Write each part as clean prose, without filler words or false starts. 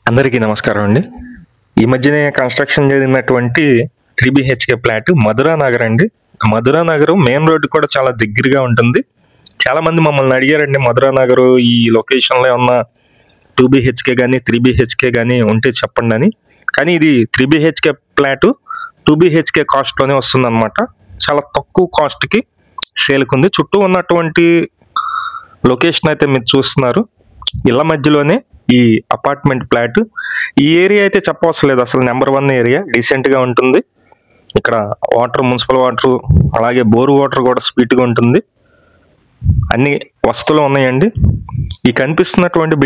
అందరికీ నమస్కారం అండి. ఈ మధ్యనే కన్స్ట్రక్షన్ జరిగినటువంటి 3 BHK ఫ్లాట్ మధురా నగర్ అండి. మధురా నగర్ మెయిన్ రోడ్డు కూడా చాలా దగ్గరగా ఉంటుంది. చాలా మంది మమ్మల్ని అడిగారండి, మధురా నగర్ ఈ లొకేషన్లో ఏమన్నా 2 BHK కానీ 3 BHK కానీ ఉంటే చెప్పండి అని. కానీ ఇది 3 BHK ఫ్లాట్ 2 BHK కాస్ట్లోనే వస్తుందన్నమాట. చాలా తక్కువ కాస్ట్కి సేల్కి ఉంది. చుట్టూ ఉన్నటువంటి లొకేషన్ అయితే మీరు చూస్తున్నారు. ఇళ్ళ మధ్యలోనే ఈ అపార్ట్మెంట్ ఫ్లాట్. ఈ ఏరియా అయితే చెప్పవసరం లేదు, అసలు నెంబర్ 1 ఏరియా. డీసెంట్గా ఉంటుంది. ఇక్కడ వాటర్, మున్సిపల్ వాటర్, అలాగే బోర్ వాటర్ కూడా స్పీడ్గా ఉంటుంది. అన్ని వస్తువులు ఉన్నాయండి. ఈ కనిపిస్తున్నటువంటి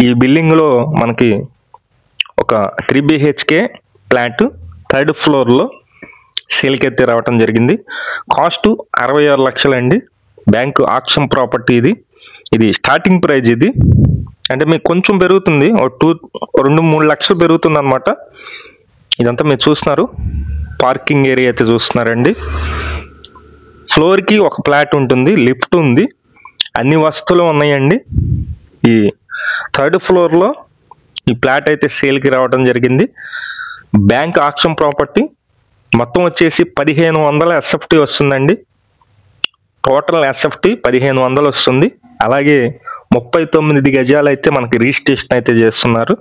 ఈ బిల్డింగ్లో మనకి ఒక 3 BHK ఫ్లాట్ 3rd ఫ్లోర్లో సేల్కి అయితే రావటం జరిగింది. కాస్ట్ 66 లక్షలండి. బ్యాంకు ఆక్షన్ ప్రాపర్టీ ఇది స్టార్టింగ్ ప్రైజ్. ఇది అంటే మీకు కొంచెం పెరుగుతుంది, 2-3 లక్షలు పెరుగుతుంది అనమాట. ఇదంతా మీరు చూస్తున్నారు. పార్కింగ్ ఏరియా అయితే చూస్తున్నారండి. ఫ్లోర్కి ఒక ఫ్లాట్ ఉంటుంది, లిఫ్ట్ ఉంది, అన్ని వస్తువులు ఉన్నాయండి. ఈ 3rd ఫ్లోర్లో ఈ ఫ్లాట్ అయితే సేల్కి రావడం జరిగింది. Bank auction property. మొత్తం వచ్చేసి 1500 SFT వస్తుందండి. టోటల్ SFT 1500 వస్తుంది. అలాగే 39 గజాలు అయితే మనకి రిజిస్ట్రేషన్ అయితే చేస్తున్నారు.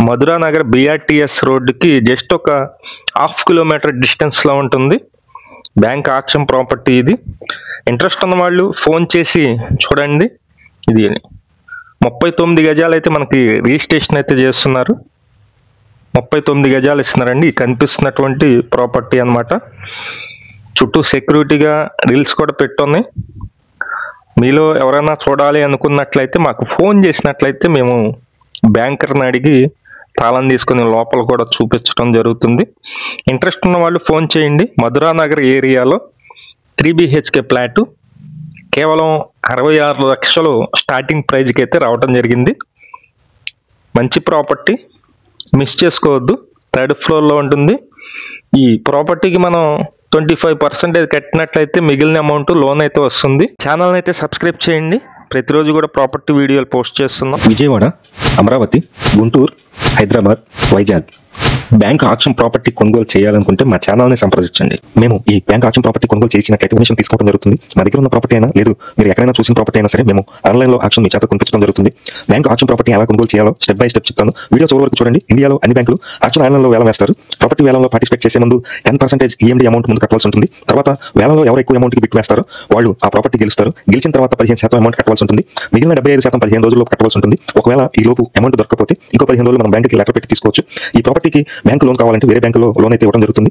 మధురా నగర్ BRTS రోడ్డుకి జస్ట్ ఒక 1/2 కిలోమీటర్ డిస్టెన్స్లో ఉంటుంది. బ్యాంక్ ఆక్షన్ ప్రాపర్టీ ఇది. ఇంట్రెస్ట్ ఉన్న వాళ్ళు ఫోన్ చేసి చూడండి. ఇది 39 గజాలు అయితే మనకి రిజిస్ట్రేషన్ అయితే చేస్తున్నారు. 39 గజాలు ఇస్తున్నారండి. ఈ కనిపిస్తున్నటువంటి ప్రాపర్టీ అన్నమాట. చుట్టూ సెక్యూరిటీగా రీల్స్ కూడా పెట్టున్నాయి. మీలో ఎవరైనా చూడాలి అనుకున్నట్లయితే మాకు ఫోన్ చేసినట్లయితే మేము బ్యాంకర్ని అడిగి తాళం తీసుకుని లోపల కూడా చూపించడం జరుగుతుంది. ఇంట్రెస్ట్ ఉన్న వాళ్ళు ఫోన్ చేయండి. మధురా నగర్ ఏరియాలో 3 BHK ఫ్లాట్ కేవలం 66 లక్షలు స్టార్టింగ్ ప్రైజ్కి అయితే రావడం జరిగింది. మంచి ప్రాపర్టీ, మిస్ చేసుకోవద్దు. 3rd ఫ్లోర్లో ఉంటుంది. ఈ ప్రాపర్టీకి మనం 25% కట్టినట్లయితే మిగిలిన అమౌంట్ లోన్ అయితే వస్తుంది. ఛానల్ని అయితే సబ్స్క్రైబ్ చేయండి. ప్రతిరోజు కూడా ప్రాపర్టీ వీడియోలు పోస్ట్ చేస్తున్నాం. Vijayawada, Amaravati, Guntur, Hyderabad, Vizag bank auction property కొనుగోలు చేయాలనుకుంటే మా ఛానల్ని సంప్రదించండి. మేము ఈ బ్యాంక్ ఆక్షన్ ప్రాపర్టీ కొనుగోలు చేసినట్లయితే ఇన్ఫర్మేషన్ తీసుకోవడం జరుగుతుంది. మా దగ్గర ఉన్న ప్రాపర్టీ అయినా లేదు మీరు ఎక్కడైనా చూసిన ప్రాపర్టీ అయినా సరే మేము ఆన్లైన్లో ఆక్షన్ మీ చేత కొనిపించడం జరుగుతుంది. బ్యాంక్ ఆక్షన్ ప్రాపర్టీ ఎలా కొనుగోలు చేయాలో స్టెప్ బై స్టెప్ చెప్తాను. వీడియో చివరి వరకు చూడండి. ఇండియాలో అన్ని బ్యాంకులు ఆక్షన్ ఆన్లైన్లో వేలం వేస్తారు. ప్రాపర్టీ వేలంలో పార్టిసిపేట్ చేసే ముందు 10% EMD అమౌంట్ ముందు కట్టవలసి ఉంటుంది. తర్వాత వేలంలో ఎవరు ఎక్కువ అమౌంట్కి బిట్ వేస్తారో వాళ్ళు ఆ ప్రాపర్టీ గెలుస్తారు. గెలిచిన తర్వాత 15% అమౌంట్ కట్టవలసి ఉంటుంది. మిగిలిన 75% 15 రోజుల్లో కట్టవలసి ఉంటుంది. ఒకవేళ ఈ లోపు అమౌంట్ దొరకకపోతే ఇంకో 15 రోజులు మనం బ్యాంకుకి లెటర్ పెట్టి తీసుకోవచ్చు. ఈ ప్రాపర్టీకి బ్యాంకు లోన్ కావాలంటే వేరే బ్యాంకులో లోన్ అయితే ఇవ్వడం జరుగుతుంది.